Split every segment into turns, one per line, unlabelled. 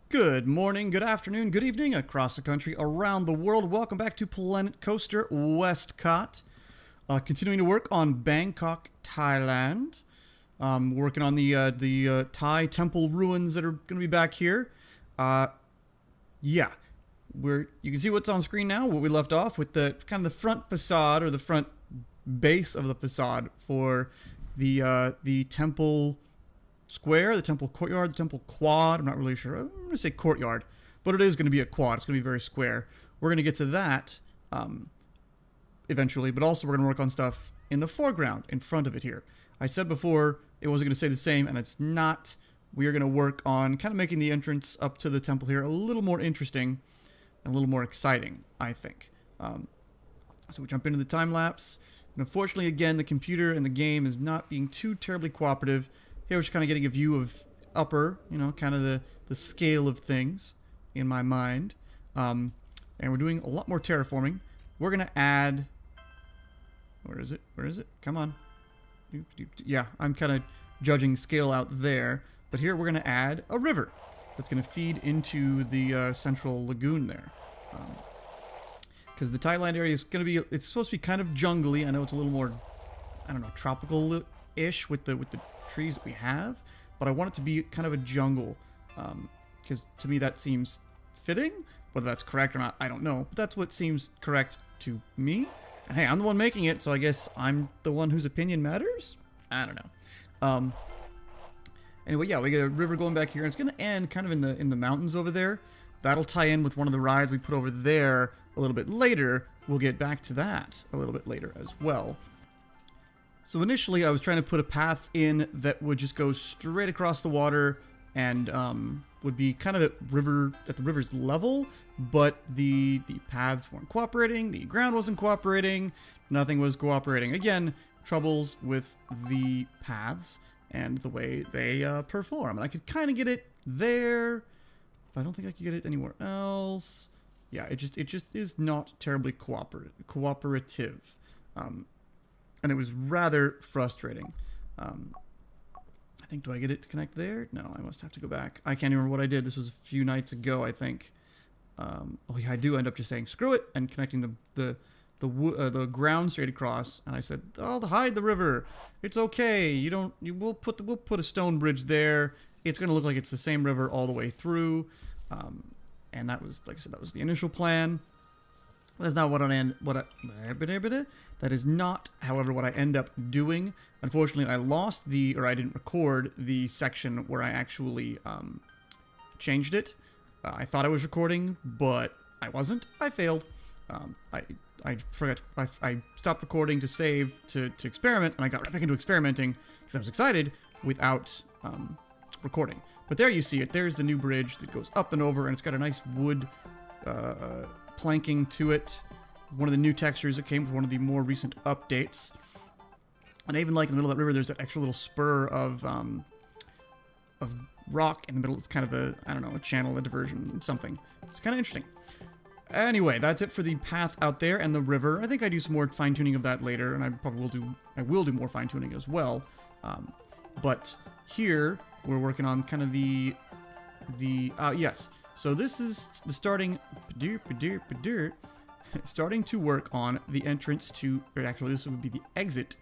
Good morning, good afternoon, good evening across the country, around the world. Welcome back to Planet Coaster WestCOT. Continuing to work on Bangkok, Thailand. Working on the Thai temple ruins that are going to be back here. Yeah, you can see what's on screen now. What we left off with the kind of the front facade or the front base of the facade for the temple square, the temple courtyard, the temple quad. I'm not really sure. I'm going to say courtyard, but it is going to be a quad. It's going to be very square. We're going to get to that eventually, but also we're going to work on stuff in the foreground, in front of it here. I said before it wasn't going to stay the same, and it's not. We are going to work on kind of making the entrance up to the temple here a little more interesting and a little more exciting, I think. So we jump into the time lapse, and unfortunately, again, the computer and the game is not being too terribly cooperative. Here we're just kind of getting a view of upper, kind of the scale of things in my mind. And we're doing a lot more terraforming. We're going to add... Where is it? Where is it? Come on. Yeah, I'm kind of judging scale out there. But here we're going to add a river that's going to feed into the central lagoon there. Because the Thailand area is going to be... It's supposed to be kind of jungly. I know it's a little more, I don't know, tropical-ish with the trees that we have, but I want it to be kind of a jungle, because to me that seems fitting. Whether that's correct or not, I don't know, but that's what seems correct to me. And hey, I'm the one making it, so I guess I'm the one whose opinion matters. I don't know. Anyway, yeah, we get a river going back here, and it's going to end kind of in the mountains over there. That'll tie in with one of the rides we put over there a little bit later. We'll get back to that a little bit later as well. So initially, I was trying to put a path in that would just go straight across the water and would be kind of at the river's level, but the paths weren't cooperating, the ground wasn't cooperating, nothing was cooperating. Again, troubles with the paths and the way they perform. And I could kind of get it there, but I don't think I could get it anywhere else. Yeah, it just is not terribly cooperative. And it was rather frustrating. I think, do I get it to connect there? No, I must have to go back. I can't even remember what I did. This was a few nights ago, I think. Oh yeah, I do end up just saying screw it and connecting the ground straight across. And I said, I'll hide the river. It's okay. We'll put a stone bridge there. It's going to look like it's the same river all the way through. And that was, like I said, that was the initial plan. That's not that is not, however, what I end up doing. Unfortunately, I didn't record the section where I actually changed it. I thought I was recording, but I wasn't. I failed. I forgot. I stopped recording to save to experiment, and I got right back into experimenting because I was excited without recording. But there you see it. There's the new bridge that goes up and over, and it's got a nice wood planking to it. One of the new textures that came with one of the more recent updates. And I even like in the middle of that river, there's that extra little spur of rock in the middle. It's kind of a channel, a diversion, something. It's kind of interesting. Anyway, that's it for the path out there and the river. I think I do some more fine tuning of that later, and I will do more fine tuning as well. But here we're working on kind of yes. So this is the starting to work on the entrance to, or actually this would be the exit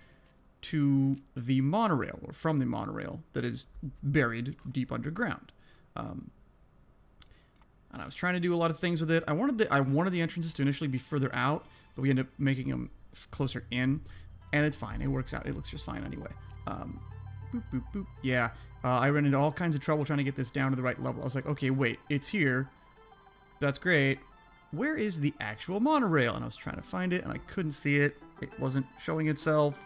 to the monorail, or from the monorail that is buried deep underground. And I was trying to do a lot of things with it. I wanted the entrances to initially be further out, but we ended up making them closer in, and it's fine. It works out. It looks just fine anyway. Boop, boop, boop. Yeah. I ran into all kinds of trouble trying to get this down to the right level. I was like, okay, wait, it's here. That's great. Where is the actual monorail? And I was trying to find it, and I couldn't see it. It wasn't showing itself.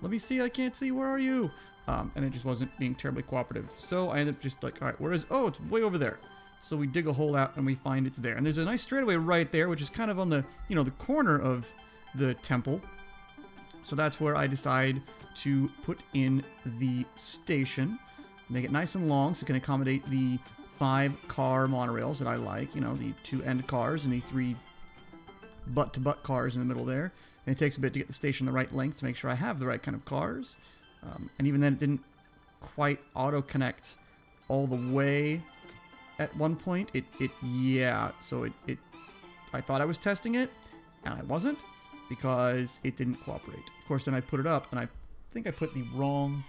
Let me see. I can't see. Where are you? And it just wasn't being terribly cooperative. So I ended up just like, all right, where is... Oh, it's way over there. So we dig a hole out, and we find it's there. And there's a nice straightaway right there, which is kind of on the, the corner of the temple. So that's where I decide to put in the station. Make it nice and long so it can accommodate the 5-car monorails that I like. The 2 end cars and the 3 butt-to-butt cars in the middle there. And it takes a bit to get the station the right length to make sure I have the right kind of cars. And even then, it didn't quite auto-connect all the way at one point. Yeah, so I thought I was testing it, and I wasn't, because it didn't cooperate. Of course, then I put it up, and I think I put the wrong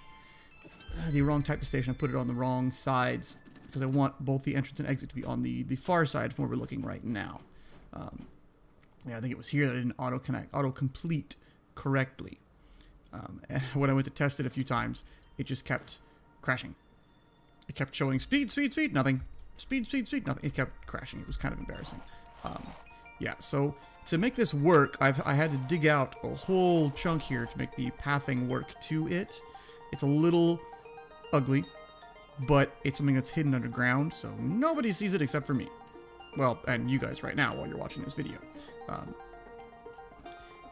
type of station. I put it on the wrong sides, because I want both the entrance and exit to be on the far side from where we're looking right now. Yeah, I think it was here that I didn't auto-complete correctly. And when I went to test it a few times, it just kept crashing. It kept showing speed, nothing. Speed, nothing. It kept crashing. It was kind of embarrassing. Yeah, so to make this work, I had to dig out a whole chunk here to make the pathing work to it. It's a little ugly, but it's something that's hidden underground, so nobody sees it except for me. Well, and you guys right now while you're watching this video.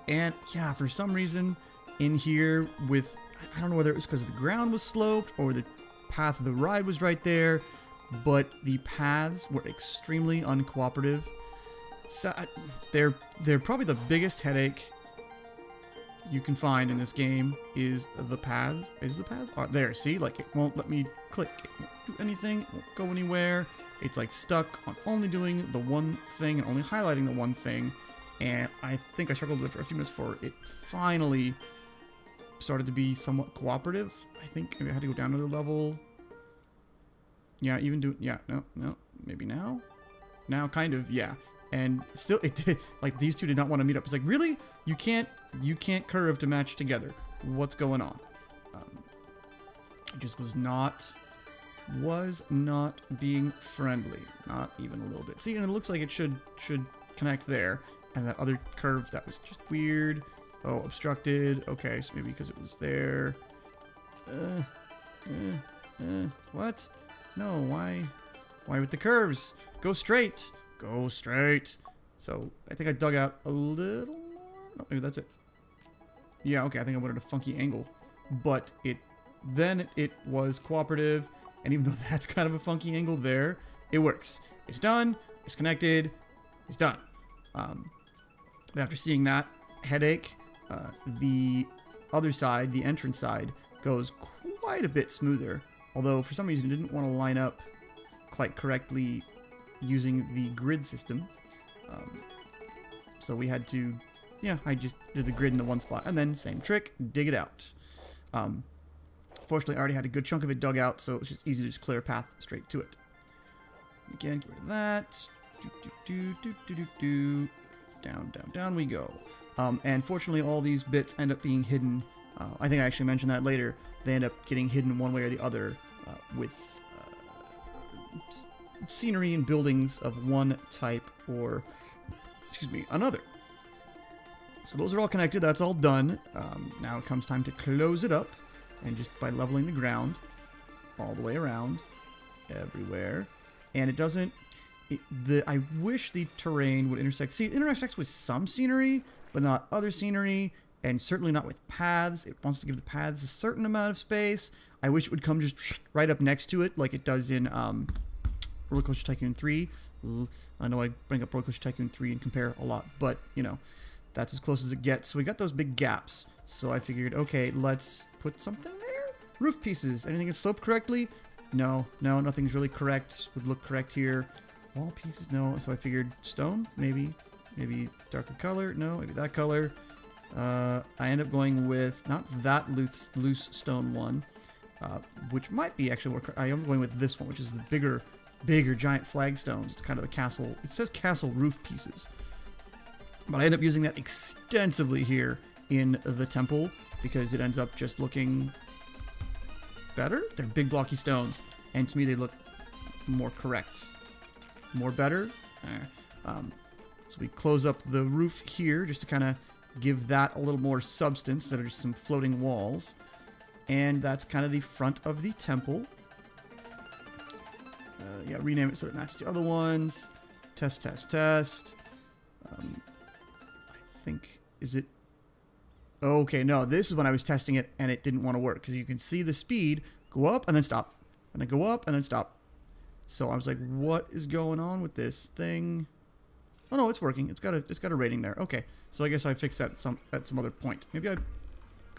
And yeah, for some reason in here with, I don't know whether it was because the ground was sloped or the path of the ride was right there, but the paths were extremely uncooperative. So they're probably the biggest headache you can find in this game is the paths. There, see, like it won't let me click, it won't do anything, it won't go anywhere. It's like stuck on only doing the one thing and only highlighting the one thing. And I think I struggled with it for a few minutes before it finally started to be somewhat cooperative. I think maybe I had to go down another level. Yeah, even do, yeah, no, maybe now? Now, kind of, yeah. And still, it did, like, these two did not want to meet up. It's like, really? You can't curve to match together. What's going on? It just was not being friendly. Not even a little bit. See, and it looks like it should connect there. And that other curve, that was just weird. Oh, obstructed. Okay, so maybe because it was there. What? No, why with the curves? Go straight. Go straight. So, I think I dug out a little more. No, maybe that's it. Yeah, okay, I think I wanted a funky angle. But it was cooperative. And even though that's kind of a funky angle there, it works. It's done. It's connected. It's done. But after seeing that headache, the other side, the entrance side, goes quite a bit smoother. Although, for some reason, it didn't want to line up quite correctly using the grid system. So we had to, yeah, I just did the grid in the one spot. And then, same trick, dig it out. Fortunately, I already had a good chunk of it dug out, so it was just easy to just clear a path straight to it. Again, get rid of that. Down we go. And fortunately, all these bits end up being hidden. I think I actually mentioned that later. They end up getting hidden one way or the other with scenery and buildings of one type or, another. So those are all connected. That's all done. Now it comes time to close it up. And just by leveling the ground all the way around, everywhere. And it doesn't... I wish the terrain would intersect. See, it intersects with some scenery, but not other scenery, and certainly not with paths. It wants to give the paths a certain amount of space. I wish it would come just right up next to it, like it does in Roller Coaster Tycoon 3. I know I bring up Roller Coaster Tycoon 3 and compare a lot, but, you know, that's as close as it gets. So we got those big gaps. So I figured, okay, let's put something there. Roof pieces. Anything is sloped correctly? No, nothing's really correct. Would look correct here. Wall pieces, no. So I figured stone, maybe darker color, no, maybe that color. I end up going with not that loose stone one, which might be actually more. I am going with this one, which is the bigger giant flagstones. It's kind of the castle. It says castle roof pieces, but I end up using that extensively here in the temple because it ends up just looking better. They're big blocky stones, and to me they look more correct. More better. So we close up the roof here just to kind of give that a little more substance instead of just some floating walls. And that's kind of the front of the temple. Yeah, rename it so it matches the other ones. Test. I think, is it... Okay, no, this is when I was testing it and it didn't want to work because you can see the speed go up and then stop. And then go up and then stop. So I was like, what is going on with this thing? Oh no, it's working. It's got a rating there. Okay. So I guess I fixed that at some other point. Maybe I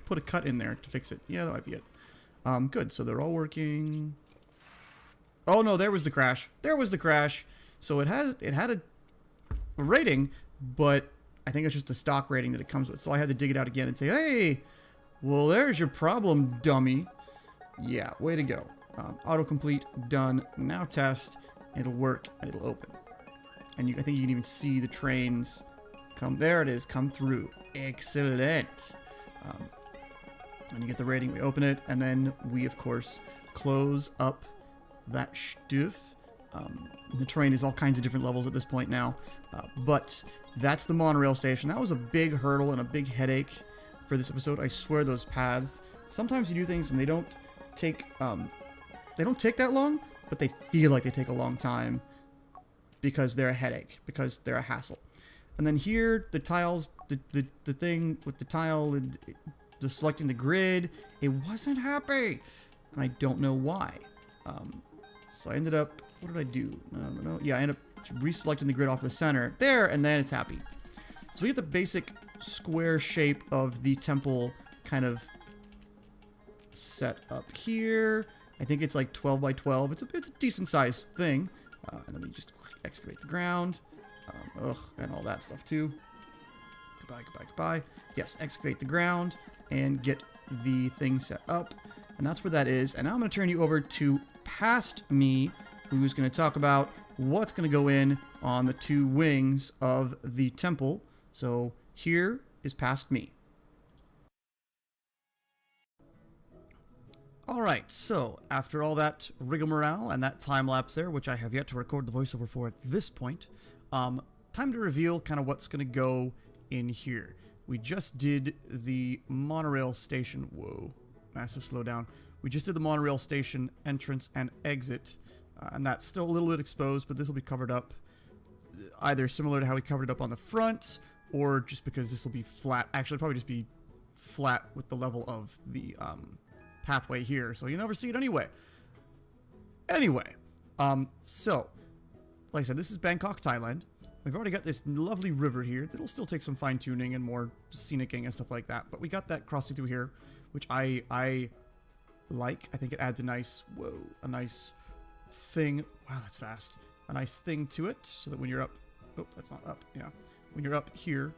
put a cut in there to fix it. Yeah, that might be it. Good. So they're all working. Oh no, there was the crash. There was the crash. So it had a rating, but I think it's just the stock rating that it comes with. So I had to dig it out again and say, hey, well, there's your problem, dummy. Yeah, way to go. Autocomplete, done. Now test. It'll work and it'll open. And I think you can even see the trains come. There it is, come through. Excellent. And you get the rating, we open it, and then we, of course, close up that stuff. The train is all kinds of different levels at this point now, but that's the monorail station. That was a big hurdle and a big headache for this episode. I swear those paths. Sometimes you do things and they don't take that long, but they feel like they take a long time because they're a headache, because they're a hassle. And then here, the tiles, the thing with the tile and just selecting the grid, it wasn't happy, and I don't know why. So I ended up, what did I do? No. Yeah, I ended up reselecting the grid off the center there, and then it's happy. So we get the basic square shape of the temple kind of set up here. I think it's like 12 by 12. It's a decent sized thing. And then we just excavate the ground. And all that stuff too. Goodbye. Yes, excavate the ground and get the thing set up. And that's where that is. And now I'm going to turn you over to past me, who's going to talk about what's going to go in on the two wings of the temple. So here is past me. Alright, so after all that rigmarole and that time lapse there, which I have yet to record the voiceover for at this point, time to reveal kind of what's going to go in here. We just did the monorail station. Whoa, massive slowdown. We just did the monorail station entrance and exit, and that's still a little bit exposed, but this will be covered up either similar to how we covered it up on the front, or just because this will be flat. Actually, it'll probably just be flat with the level of the pathway here, so you never see it anyway. So like I said, this is Bangkok, Thailand. We've already got this lovely river here that'll still take some fine-tuning and more scenicking and stuff like that, but we got that crossing through here, which I like. I think it adds a nice thing. Wow, that's fast. A nice thing to it, so that when you're up, oh, that's not up, yeah. When you're up here,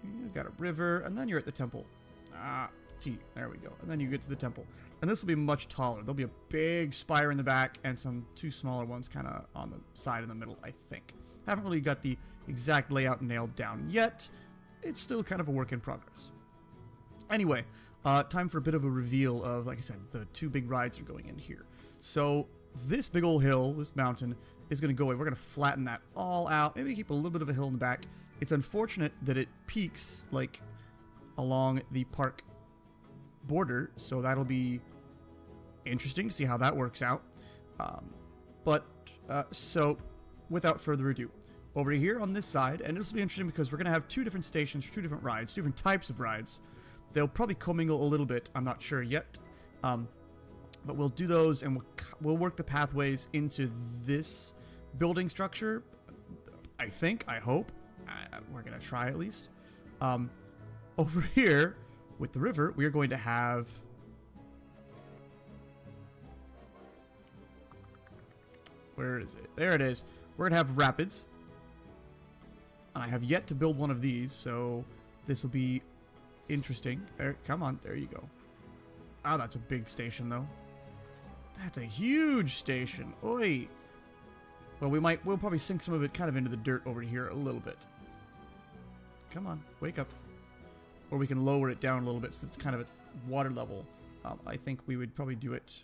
you got a river, and then you're at the temple. There we go. And then you get to the temple. And this will be much taller. There'll be a big spire in the back and some two smaller ones kind of on the side in the middle, I think. Haven't really got the exact layout nailed down yet. It's still kind of a work in progress. Anyway, time for a bit of a reveal of, like I said, the two big rides are going in here. So this big old hill, this mountain, is going to go away. We're going to flatten that all out. Maybe keep a little bit of a hill in the back. It's unfortunate that it peaks, like, along the park border, so that'll be interesting to see how that works out. So without further ado, over here on this side, and this will be interesting because we're going to have two different stations for two different rides, different types of rides. They'll probably commingle a little bit, I'm not sure yet, but we'll do those, and we'll work the pathways into this building structure. I hope we're going to try at least. Over here with the river, we are going to have where is it? There it is. We're going to have rapids. And I have yet to build one of these, so this will be interesting. There, come on, there you go. Oh, that's a big station, though. That's a huge station. Oi. Well, we'll probably sink some of it kind of into the dirt over here a little bit. Come on, wake up. Or we can lower it down a little bit so it's kind of at water level. I think we would probably do it.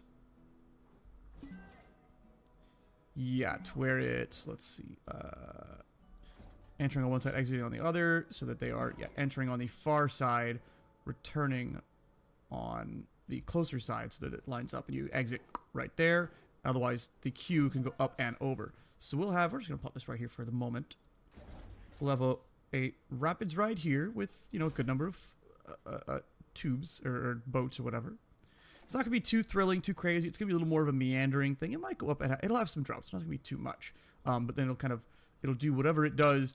Yeah, to where it's, let's see, entering on one side, exiting on the other, so that they are, entering on the far side, returning on the closer side, so that it lines up and you exit right there. Otherwise, the queue can go up and over. So we're just going to plot this right here for the moment. We'll have a rapids ride here with, a good number of tubes or boats or whatever. It's not going to be too thrilling, too crazy. It's going to be a little more of a meandering thing. It might go up and it'll have some drops. It's not going to be too much. But then it'll do whatever it does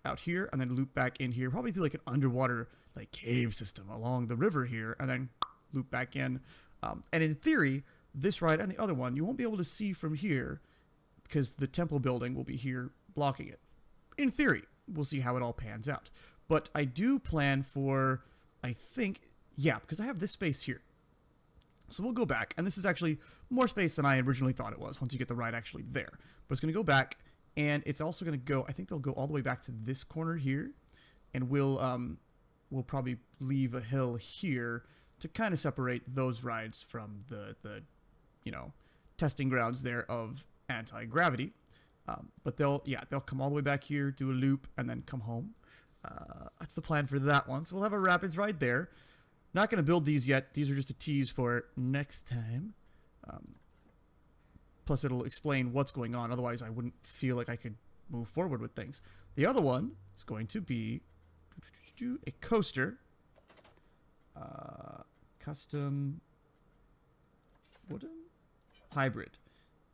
out here and then loop back in here. Probably through like an underwater cave system along the river here and then loop back in. And in theory, this ride and the other one, you won't be able to see from here because the temple building will be here blocking it. In theory, we'll see how it all pans out. But I do plan for, I think, yeah, because I have this space here. So we'll go back, and this is actually more space than I originally thought it was once you get the ride actually there. But it's going to go back, and it's also going to go, I think they'll go all the way back to this corner here, and we'll probably leave a hill here to kind of separate those rides from the you know, testing grounds there of anti-gravity. But they'll come all the way back here, do a loop, and then come home. That's the plan for that one. So we'll have a rapids ride there. Not going to build these yet. These are just a tease for next time. Plus, it'll explain what's going on. Otherwise, I wouldn't feel like I could move forward with things. The other one is going to be a coaster. Custom wooden hybrid.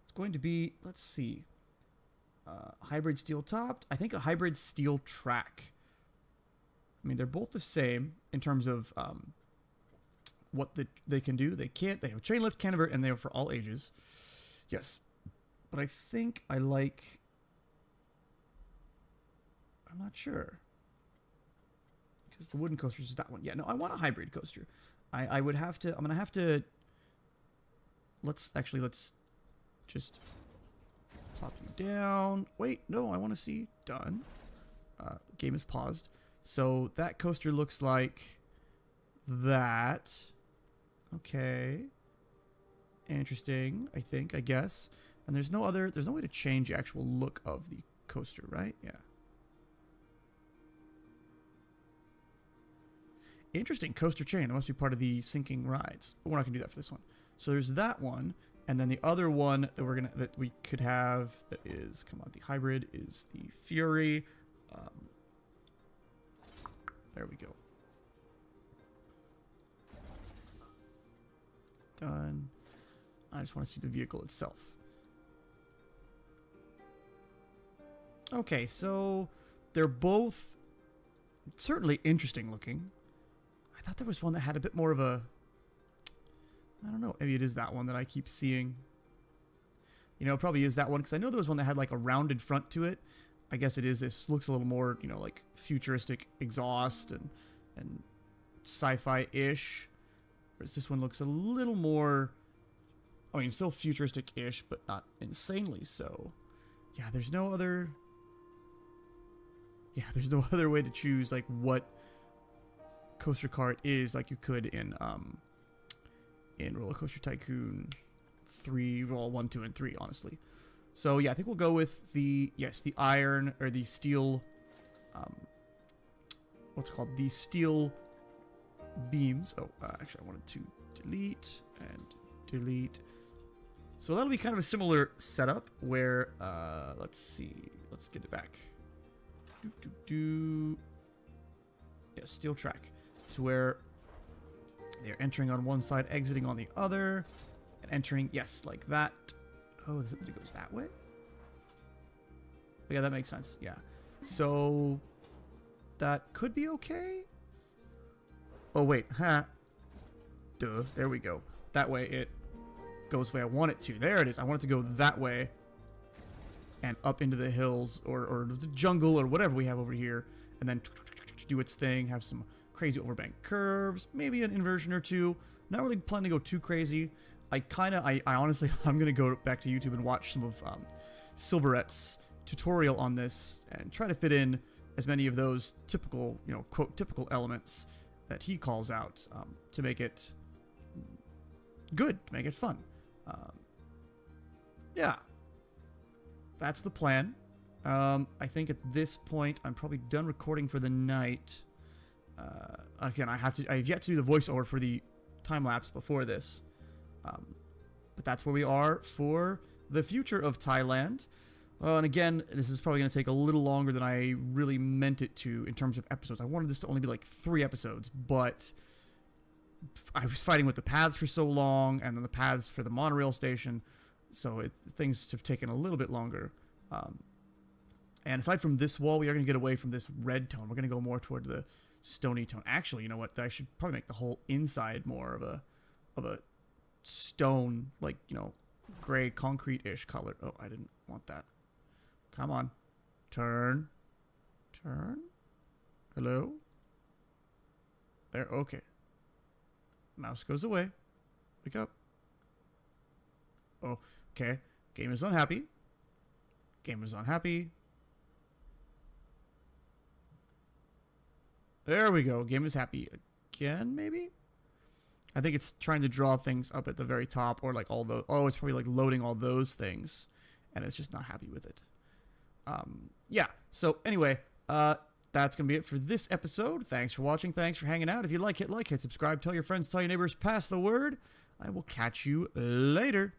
It's going to be, let's see, hybrid steel topped. I think a hybrid steel track. I mean, they're both the same in terms of what they can do. They have chain lift, cantilever, and they are for all ages. Yes. But I think I like, I'm not sure. Because the wooden coaster is that one. Yeah, no, I want a hybrid coaster. I would have to, I'm going to have to, let's just plop you down. Wait, no, I want to see, done. Game is paused. So that coaster looks like that. Okay. Interesting, I guess. And there's no way to change the actual look of the coaster, right? Yeah. Interesting, coaster chain. That must be part of the sinking rides. But we're not gonna do that for this one. So there's that one, and then the other one that we could have that is, come on, the hybrid is the Fury. There we go. Done. I just want to see the vehicle itself. Okay, so they're both certainly interesting looking. I thought there was one that had a bit more of a, I don't know, maybe it is that one that I keep seeing. You know, it probably is that one, because I know there was one that had like a rounded front to it. I guess it is. This looks a little more, you know, like futuristic exhaust and sci-fi-ish. Whereas this one looks a little more, I mean, still futuristic-ish, but not insanely so. Yeah, there's no other way to choose like what coaster car it is, like you could in Roller Coaster Tycoon 3, well, 1, 2, and 3, honestly. So yeah, I think we'll go with the iron or the steel. What's it called? The steel beams. Oh, actually, I wanted to delete and delete. So that'll be kind of a similar setup where, let's see, let's get it back. Yeah, steel track to where they're entering on one side, exiting on the other, and entering, yes, like that. Oh, it goes that way? Yeah, that makes sense. Yeah. So that could be okay. Oh, wait. Huh. Duh. There we go. That way it goes the way I want it to. There it is. I want it to go that way and up into the hills or the jungle or whatever we have over here, and then do its thing, have some crazy overbank curves, maybe an inversion or two. Not really planning to go too crazy. I honestly, I'm going to go back to YouTube and watch some of Silverette's tutorial on this and try to fit in as many of those typical, you know, quote, typical elements that he calls out to make it good, to make it fun. Yeah, that's the plan. I think at this point, I'm probably done recording for the night. Again, I've yet to do the voiceover for the time-lapse before this. But that's where we are for the future of Thailand. And again, this is probably going to take a little longer than I really meant it to in terms of episodes. I wanted this to only be like 3 episodes, but I was fighting with the paths for so long, and then the paths for the monorail station, so things have taken a little bit longer. And aside from this wall, we are going to get away from this red tone. We're going to go more toward the stony tone. Actually, you know what? I should probably make the whole inside more of a stone, like, you know, gray concrete-ish color. Oh, I didn't want that. Come on. Turn. Turn. Hello? There, okay. Mouse goes away. Wake up. Oh, okay. Game is unhappy. Game is unhappy. There we go. Game is happy again, maybe? I think it's trying to draw things up at the very top, or like all the... Oh, it's probably like loading all those things, and it's just not happy with it. Yeah, so anyway, that's going to be it for this episode. Thanks for watching. Thanks for hanging out. If you like, hit like, hit subscribe, tell your friends, tell your neighbors, pass the word. I will catch you later.